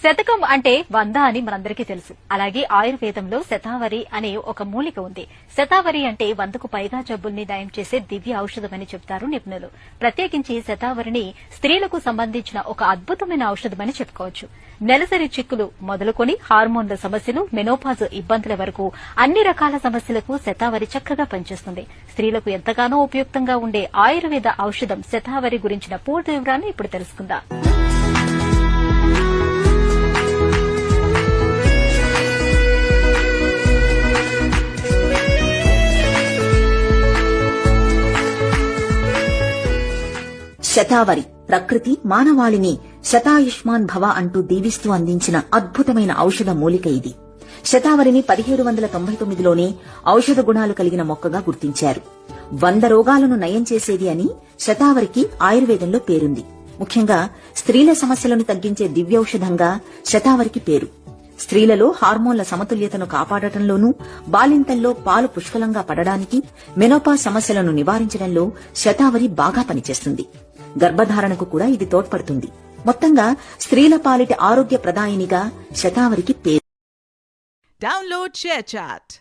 శతకం అంటే 100 అని మనందరికీ తెలుసు. అలాగే ఆయుర్వేదంలో శతావరి అనే ఒక మూలిక ఉంది. శతావరి అంటే 100కు పైగా జబ్బుల్ని నయం చేసే దివ్య ఔషధమని చెప్తారు నిపుణులు. ప్రత్యేకించి శతావరిని స్త్రీలకు సంబంధించిన ఒక అద్భుతమైన ఔషధమని చెప్పుకోవచ్చు. నెలసరి చిక్కులు మొదలుకొని హార్మోన్ల సమస్యలు, మెనోపాజ్ ఇబ్బందుల వరకు అన్ని రకాల సమస్యలకు శతావరి చక్కగా పనిచేస్తుంది. స్త్రీలకు ఎంతగానో ఉపయుక్తంగా ఉండే ఆయుర్వేద ఔషధం శతావరి గురించిన పూర్తి వివరాలను ఇప్పుడు తెలుసుకుందాం. శతావరి ప్రకృతి మానవాళిని శతాయుష్మాన్ భవ అంటూ దీవిస్తూ అందించిన అద్భుతమైన ఔషధ మూలిక ఇది. శతావరిని 1799లోనే ఔషధ గుణాలు కలిగిన మొక్కగా గుర్తించారు. 100 రోగాలను నయం చేసేది అని శతావరికి ఆయుర్వేదంలో పేరుంది. ముఖ్యంగా స్త్రీల సమస్యలను తగ్గించే దివ్యౌషధంగా శతావరికి పేరు. స్త్రీలలో హార్మోన్ల సమతుల్యతను కాపాడటంలోనూ, బాలింతల్లో పాలు పుష్కలంగా పడడానికి, మెనోపాజ్ సమస్యలను నివారించడంలో శతావరి బాగా పనిచేస్తుంది. గర్భధారణకు కూడా ఇది తోడ్పడుతుంది. మొత్తంగా స్త్రీల పాలిటి ఆరోగ్య ప్రదాయినిగా శతావరికి పేరు. Download ShareChat.